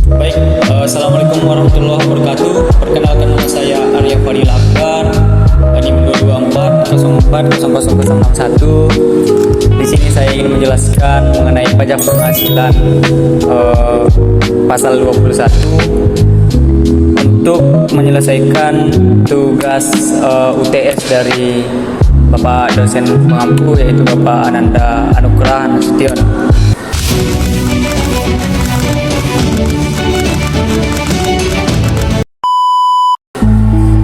Baik, Assalamualaikum warahmatullahi wabarakatuh. Perkenalkan, nama saya Arya Fadil Akbar, NIM 224040061. Di sini saya ingin menjelaskan mengenai pajak penghasilan pasal 21 untuk menyelesaikan tugas UTS dari Bapak dosen pengampu, yaitu Bapak Ananda Anugrah Nasution.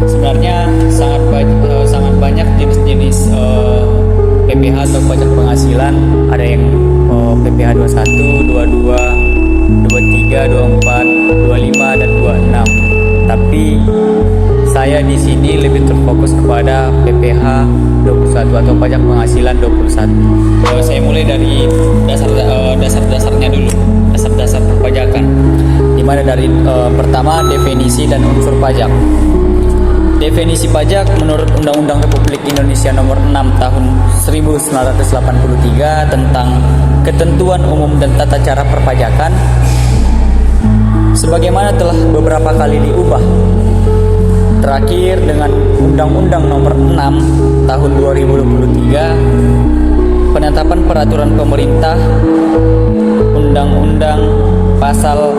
Sebenarnya sangat banyak jenis-jenis PPh atau pajak penghasilan. Ada yang PPh 21, 22, 23, 24, 25 dan 26. Tapi saya di sini lebih terfokus kepada PPh 21 atau pajak penghasilan 21. Saya mulai dari dasar-dasarnya dulu, dasar-dasar perpajakan. Dimana dari pertama, definisi dan unsur pajak. Definisi pajak menurut Undang-Undang Republik Indonesia Nomor 6 Tahun 1983 tentang Ketentuan Umum dan Tata Cara Perpajakan, sebagaimana telah beberapa kali diubah. Terakhir dengan Undang-Undang Nomor 6 Tahun 2023, penetapan peraturan pemerintah, Undang-Undang Pasal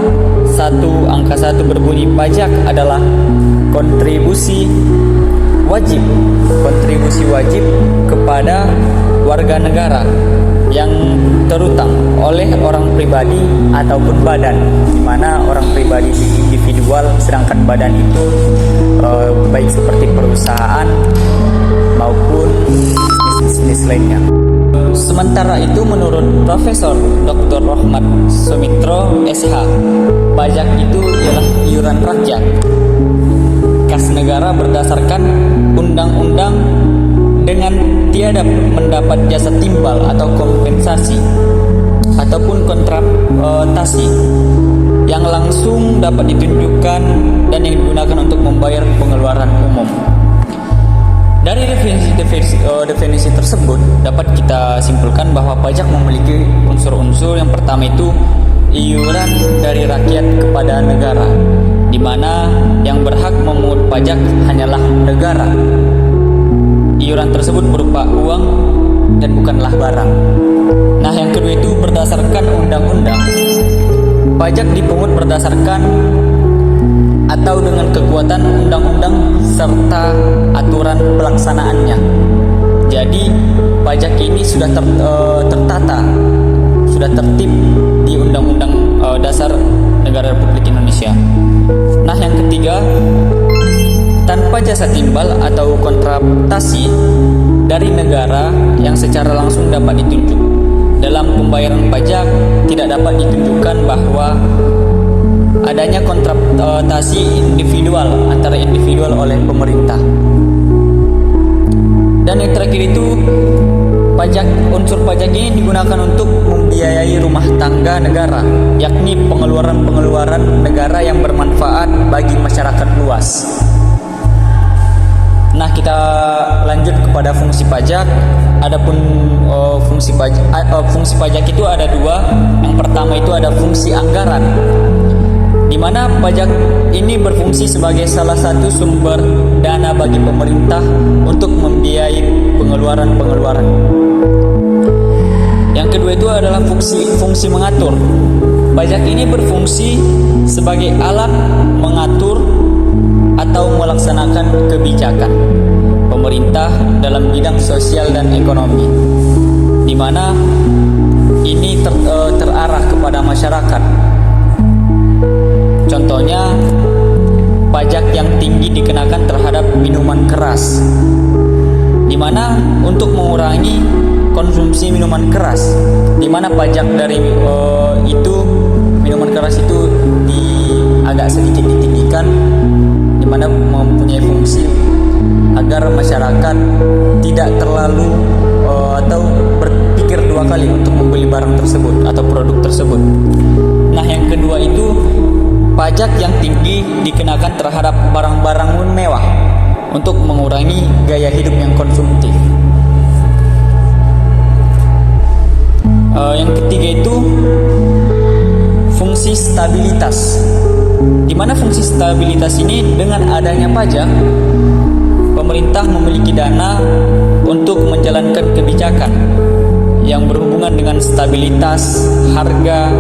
1 Angka 1 berbunyi pajak adalah kontribusi wajib kepada warga negara yang terutang oleh orang pribadi ataupun badan, di mana orang pribadi individual, sedangkan badan itu baik seperti perusahaan maupun bisnis lainnya. Sementara itu, menurut Profesor Dr. Rohmat Sumitro SH, pajak itu ialah iuran rakyat kas negara berdasarkan undang-undang dengan tiada mendapat jasa timbal atau kompensasi ataupun kontratasi yang langsung dapat ditunjukkan dan yang digunakan untuk membayar pengeluaran umum. Dari definisi tersebut dapat kita simpulkan bahwa pajak memiliki unsur-unsur. Yang pertama itu iuran dari rakyat kepada negara, di mana yang berhak memungut pajak hanyalah negara. Iuran tersebut berupa uang dan bukanlah barang. Nah, yang kedua itu berdasarkan undang-undang. Pajak dipungut berdasarkan atau dengan kekuatan undang-undang serta aturan pelaksanaannya. Jadi, pajak ini sudah tertata, sudah tertib di Undang-Undang Dasar Negara Republik Indonesia. Nah, yang ketiga, tanpa jasa timbal atau kontratasi dari negara yang secara langsung dapat ditunjuk. Dalam pembayaran pajak tidak dapat ditunjukkan bahwa adanya kontratasi individual antara individual oleh pemerintah. Dan yang terakhir itu, unsur pajak ini digunakan untuk membiayai rumah tangga negara, yakni pengeluaran negara yang bermanfaat bagi masyarakat luas. Nah, kita lanjut kepada fungsi pajak. Adapun fungsi pajak itu ada dua. Yang pertama itu ada fungsi anggaran, di mana pajak ini berfungsi sebagai salah satu sumber dana bagi pemerintah untuk membiayai pengeluaran. Yang kedua itu adalah fungsi mengatur. Pajak ini berfungsi sebagai alat mengatur atau melaksanakan kebijakan pemerintah dalam bidang sosial dan ekonomi, di mana ini terarah kepada masyarakat. Contohnya, pajak yang tinggi dikenakan terhadap minuman keras, di mana untuk mengurangi konsumsi minuman keras, di mana pajak dari minuman keras itu agak sedikit ditinggikan, di mana mempunyai fungsi agar masyarakat tidak terlalu atau berpikir dua kali untuk membeli barang tersebut atau produk tersebut. Nah, yang kedua itu pajak yang tinggi dikenakan terhadap barang-barang mewah untuk mengurangi gaya hidup yang konsumtif. Yang ketiga itu fungsi stabilitas. Di mana fungsi stabilitas ini, dengan adanya pajak, pemerintah memiliki dana untuk menjalankan kebijakan yang berhubungan dengan stabilitas harga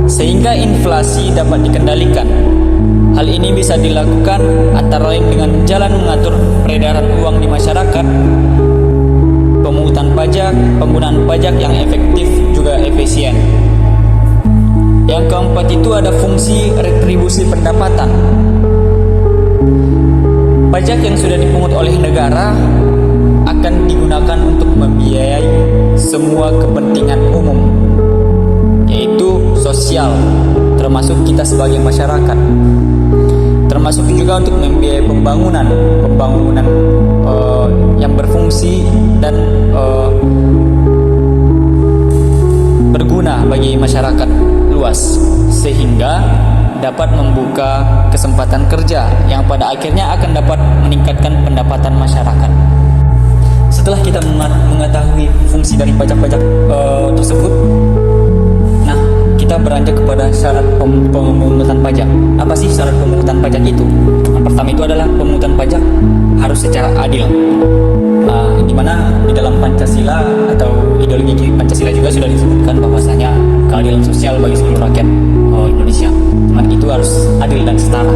sehingga inflasi dapat dikendalikan. Hal ini bisa dilakukan antara lain dengan jalan mengatur peredaran uang di masyarakat, pemungutan pajak, penggunaan pajak yang efektif juga efisien. Yang keempat itu ada fungsi retribusi pendapatan. Pajak yang sudah dipungut oleh negara akan digunakan untuk membiayai semua kepentingan umum, yaitu sosial, termasuk kita sebagai masyarakat, termasuk juga untuk membiayai pembangunan yang berfungsi dan berguna bagi masyarakat luas, sehingga dapat membuka kesempatan kerja yang pada akhirnya akan dapat meningkatkan pendapatan masyarakat. Setelah kita mengetahui fungsi dari pajak-pajak tersebut, nah kita beranjak kepada syarat pemungutan pajak. Apa sih syarat pemungutan pajak itu? Yang pertama itu adalah pemungutan pajak harus secara adil. Di mana di dalam Pancasila atau ideologi Pancasila juga sudah disebutkan bahwasanya keadilan sosial bagi seluruh rakyat Indonesia. Nah, itu harus adil dan setara.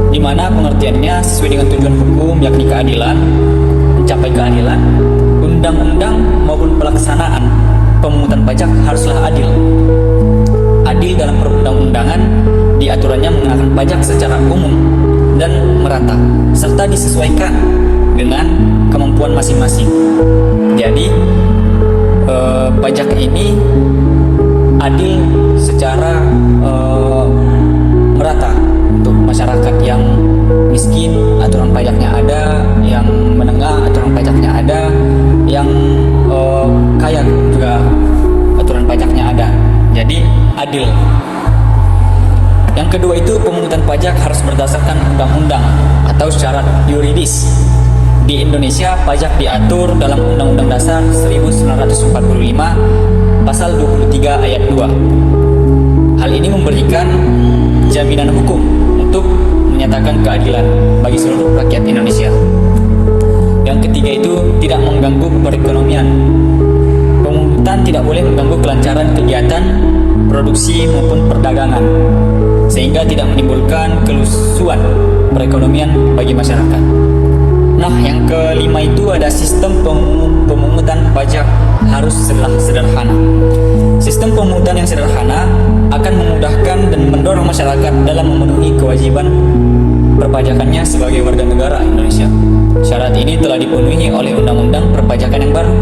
Di mana pengertiannya sesuai dengan tujuan hukum, yakni keadilan, mencapai keadilan, undang-undang maupun pelaksanaan pemungutan pajak haruslah adil. Adil dalam perundang-undangan, diaturannya mengenakan pajak secara umum dan merata, serta disesuaikan dengan kemampuan masing-masing. Jadi pajak ini adil secara merata untuk masyarakat yang miskin, aturan pajaknya ada, yang menengah aturan pajaknya ada, yang kaya juga aturan pajaknya ada. Jadi adil. Yang kedua itu pemungutan pajak harus berdasarkan undang-undang atau syarat yuridis. Di Indonesia, pajak diatur dalam Undang-Undang Dasar 1945 Pasal 23 Ayat 2. Hal ini memberikan jaminan hukum untuk menyatakan keadilan bagi seluruh rakyat Indonesia. Yang ketiga itu tidak mengganggu perekonomian. Pemungutan tidak boleh mengganggu kelancaran kegiatan produksi maupun perdagangan, sehingga tidak menimbulkan kelusuan perekonomian bagi masyarakat. Nah, yang kelima itu ada sistem pemungutan pajak harus sederhana. Sistem pemungutan yang sederhana akan memudahkan dan mendorong masyarakat dalam memenuhi kewajiban perpajakannya sebagai warga negara Indonesia. Syarat ini telah dipenuhi oleh Undang-Undang Perpajakan yang baru.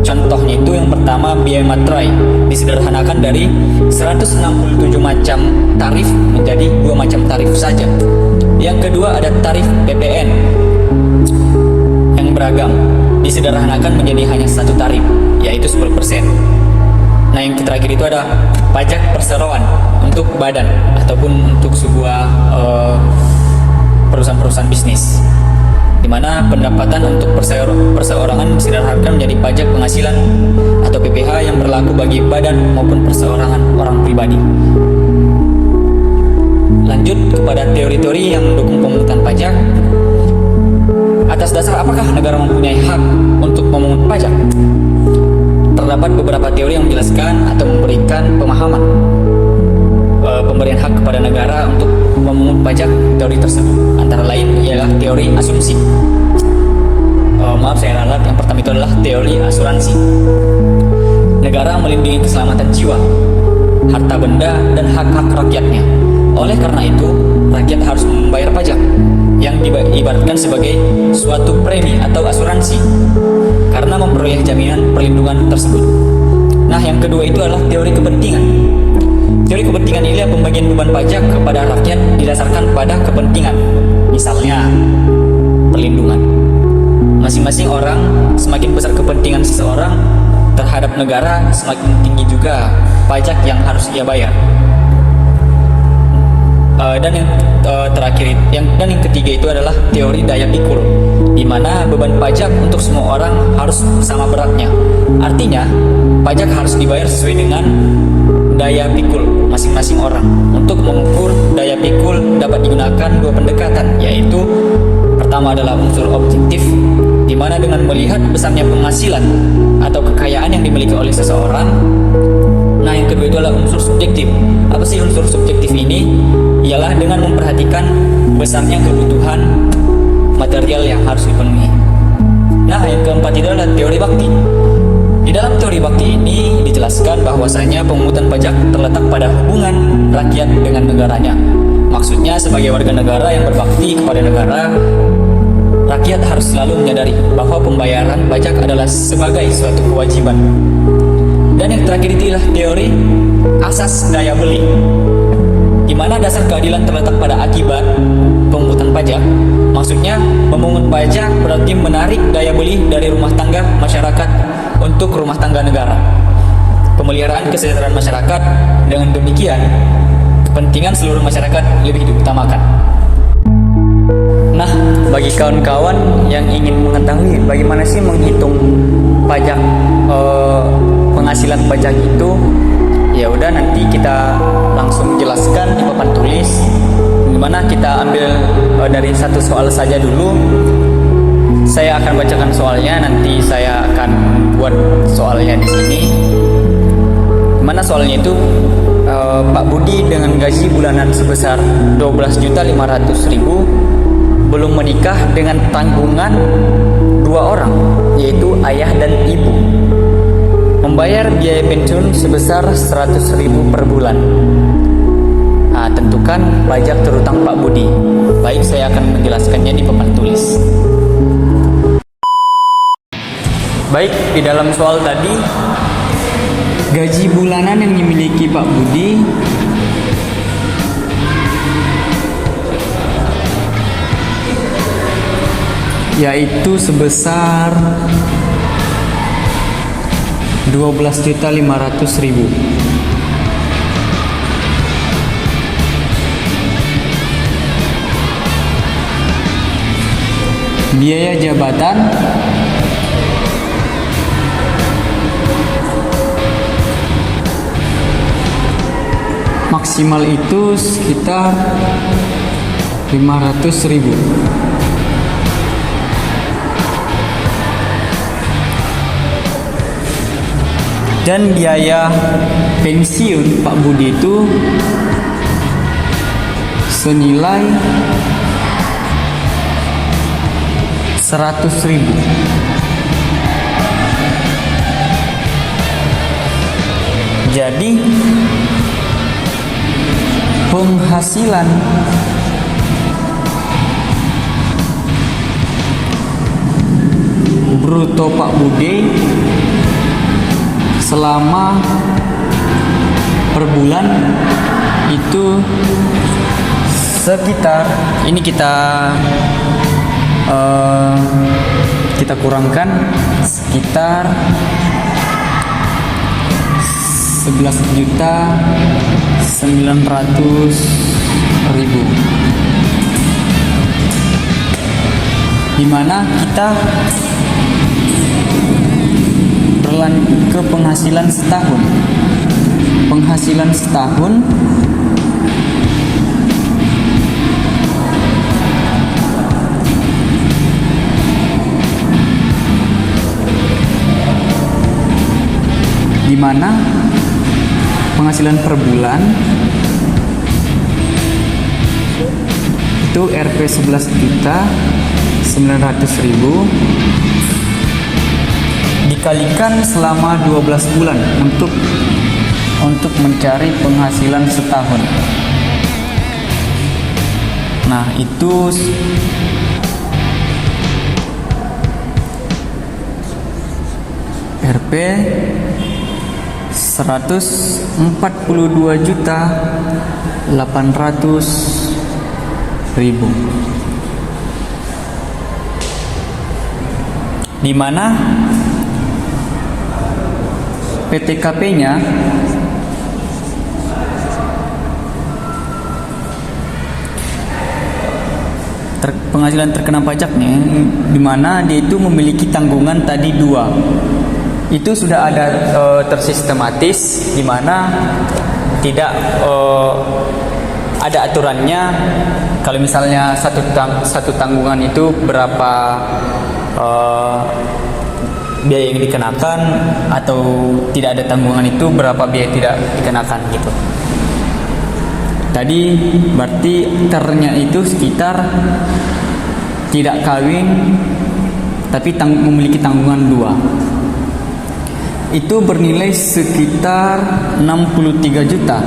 Contohnya itu yang pertama, biaya materai disederhanakan dari 167 macam tarif menjadi 2 macam tarif saja. Yang kedua ada tarif PPN yang beragam, disederhanakan menjadi hanya satu tarif, yaitu 10%. Nah, yang terakhir itu ada pajak perseroan untuk badan ataupun untuk sebuah perusahaan-perusahaan bisnis, di mana pendapatan untuk perseorangan disederhanakan menjadi pajak penghasilan atau PPh yang berlaku bagi badan maupun perseorangan orang pribadi. Lanjut kepada teori-teori yang mendukung pemungutan pajak. Atas dasar apakah negara mempunyai hak untuk memungut pajak? Terdapat beberapa teori yang menjelaskan atau memberikan pemahaman pemberian hak kepada negara untuk memungut pajak teori tersebut. Antara lain ialah teori asumsi. Maaf saya ralat, yang pertama itu adalah teori asuransi. Negara melindungi keselamatan jiwa, harta benda, dan hak-hak rakyatnya. Oleh karena itu, rakyat harus membayar pajak yang diibaratkan sebagai suatu premi atau asuransi karena memperoleh jaminan perlindungan tersebut. Nah, yang kedua itu adalah teori kepentingan. Teori kepentingan ini adalah pembagian beban pajak kepada rakyat didasarkan pada kepentingan. Misalnya, perlindungan. Masing-masing orang, semakin besar kepentingan seseorang terhadap negara, semakin tinggi juga pajak yang harus ia bayar. Dan yang terakhir dan yang ketiga itu adalah teori daya pikul, di mana beban pajak untuk semua orang harus sama beratnya. Artinya, pajak harus dibayar sesuai dengan daya pikul masing-masing orang. Untuk mengukur daya pikul dapat digunakan dua pendekatan, yaitu pertama adalah unsur objektif, di mana dengan melihat besarnya penghasilan atau kekayaan yang dimiliki oleh seseorang. Nah, yang kedua itu adalah unsur subjektif. Apa sih unsur subjektif ini? Ialah dengan memperhatikan besarnya kebutuhan material yang harus dipenuhi. Nah, yang keempat itu adalah teori bakti. Di dalam teori bakti ini dijelaskan bahwasanya pemungutan pajak terletak pada hubungan rakyat dengan negaranya. Maksudnya sebagai warga negara yang berbakti kepada negara, rakyat harus selalu menyadari bahwa pembayaran pajak adalah sebagai suatu kewajiban. Dan yang terakhir itulah teori asas daya beli, di mana dasar keadilan terletak pada akibat pemungutan pajak. Maksudnya memungut pajak berarti menarik daya beli dari rumah tangga masyarakat untuk rumah tangga negara. Pemeliharaan kesejahteraan masyarakat, dengan demikian kepentingan seluruh masyarakat lebih diutamakan. Nah, bagi kawan-kawan yang ingin mengetahui bagaimana sih menghitung pajak penghasilan pajak itu, ya udah nanti kita langsung jelaskan di papan tulis. Dimana kita ambil dari satu soal saja dulu. Saya akan bacakan soalnya, nanti saya akan buat soalnya di sini. Mana soalnya itu Pak Budi dengan gaji bulanan sebesar 12.500.000 belum menikah dengan tanggungan dua orang, yaitu ayah dan ibu. Membayar biaya pensiun sebesar 100.000 per bulan. Nah, tentukan pajak terutang Pak Budi. Baik, saya akan menjelaskannya di papan tulis. Baik, di dalam soal tadi, gaji bulanan yang dimiliki Pak Budi yaitu sebesar 12.500.000. Biaya jabatan maksimal itu sekitar 500.000. Dan biaya pensiun Pak Budi itu senilai 100.000. Jadi penghasilan bruto Pak Budi selama per bulan itu sekitar, ini kita kurangkan sekitar 11.900.000, dimana kita berlanjut ke penghasilan setahun. Penghasilan setahun di mana penghasilan per bulan itu Rp 11.900.000 dikalikan selama 12 bulan untuk mencari penghasilan setahun. Nah, itu Rp 142.800.000, di mana PTKP-nya penghasilan terkena pajaknya, di mana dia itu memiliki tanggungan tadi 2. Itu sudah ada tersistematis, di mana tidak ada aturannya. Kalau misalnya satu tanggungan itu berapa biaya yang dikenakan, atau tidak ada tanggungan itu berapa biaya tidak dikenakan gitu. Tadi berarti ternya itu sekitar tidak kawin tapi memiliki tanggungan 2. Itu bernilai sekitar 63 juta.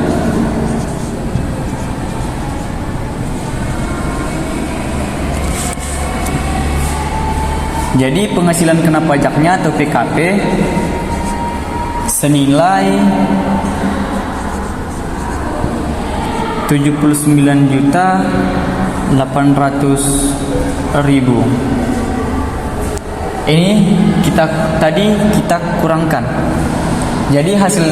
Jadi penghasilan kena pajaknya atau PKP senilai 79.800.000. Ini kita kurangkan. Jadi hasil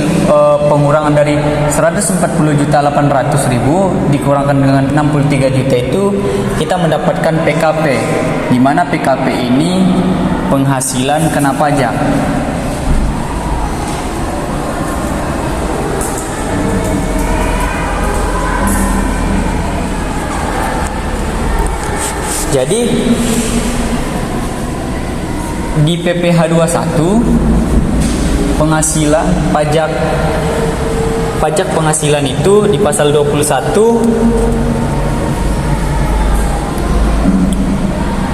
pengurangan dari 140.800.000 dikurangkan dengan 63 juta itu kita mendapatkan PKP, di mana PKP ini penghasilan kena pajak. Jadi di PPh 21 penghasilan pajak penghasilan itu di pasal 21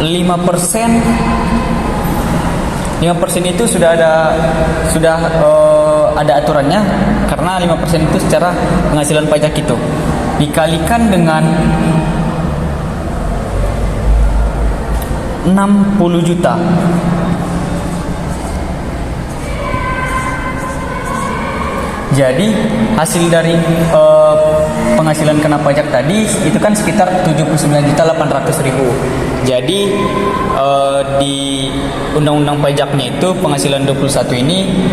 5% itu sudah ada aturannya, karena 5% itu secara penghasilan pajak itu dikalikan dengan 60 juta. Jadi hasil dari penghasilan kena pajak tadi itu kan sekitar 79.800.000. Jadi di undang-undang pajaknya itu penghasilan 21 ini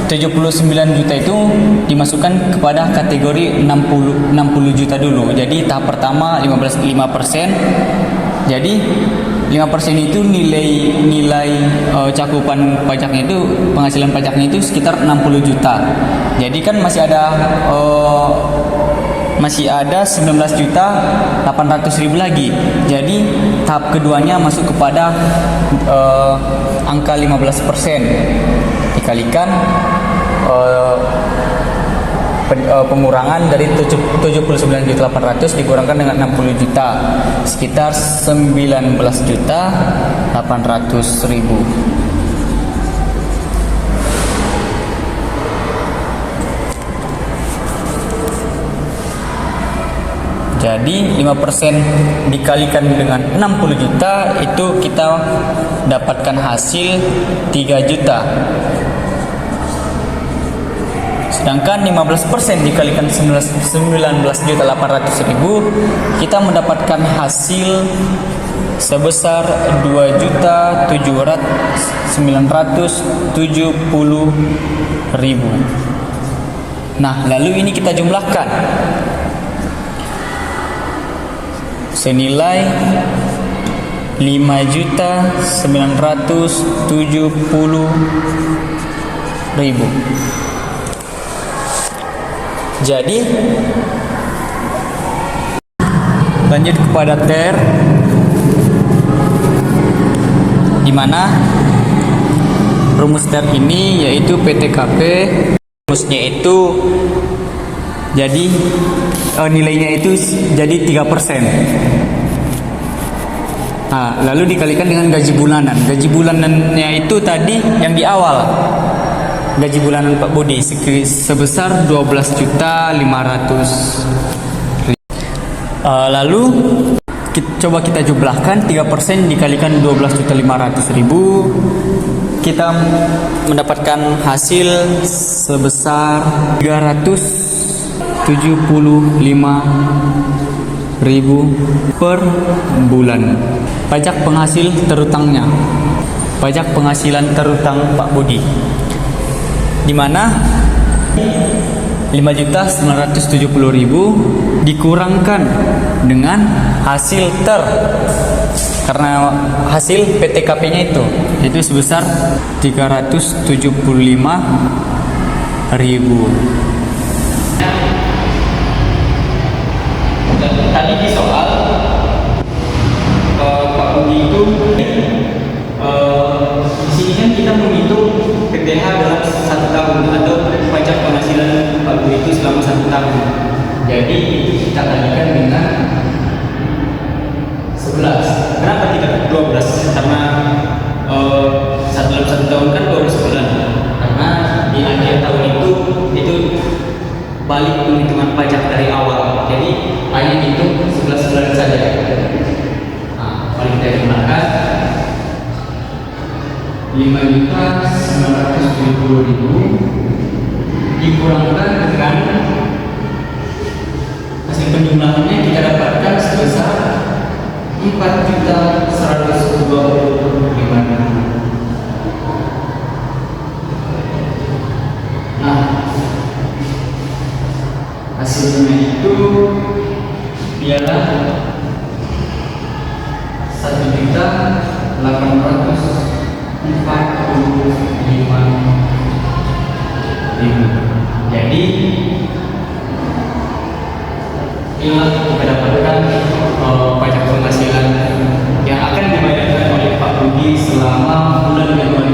79 juta itu dimasukkan kepada kategori 60 juta dulu. Jadi tahap pertama 5%. Jadi 5% itu nilai cakupan pajaknya itu, penghasilan pajaknya itu sekitar 60 juta. Jadi kan masih ada 19.800.000 lagi. Jadi tahap keduanya masuk kepada angka 15%. Dikalikan pengurangan dari 79.800 dikurangkan dengan 60 juta, sekitar 19.800.000. Jadi 5% dikalikan dengan 60 juta itu kita dapatkan hasil 3 juta. Sedangkan 15% dikalikan 19.800.000 kita mendapatkan hasil sebesar 2.970.000. Nah, lalu ini kita jumlahkan senilai 5.970.000. Jadi lanjut kepada ter, di mana rumus ter ini yaitu PTKP. Rumusnya itu jadi nilainya itu jadi 3%. Nah, lalu dikalikan dengan gaji bulanan. Gaji bulanannya itu tadi yang di awal, gaji bulanan Pak Budi sebesar 12.500.000. Lalu coba kita jumlahkan 3% dikalikan 12.500.000, kita mendapatkan hasil sebesar 375.000 per bulan. Pajak penghasil terutangnya, pajak penghasilan terutang Pak Budi, di mana 5.970.000 dikurangkan dengan hasil ter, karena hasil PTKP-nya itu sebesar 375.000. Jadi itu kita kalikan dengan 11. Kenapa tidak 12? Karena dalam satu tahun kan 12 bulan. Karena di akhir tahun itu balik penghitungan pajak dari awal. Jadi hanya hitung 11 bulan saja. Nah, paling kita gunakan 5.970.000 dikurangkan dengan hasil penjumlahannya kita dapatkan sebesar 4.125.000. Nah, hasilnya itu ialah 1.845.000. Jadi inilah kita dapatkan pajak penghasilan yang akan dibayarkan oleh Pak Budi selama bulan Januari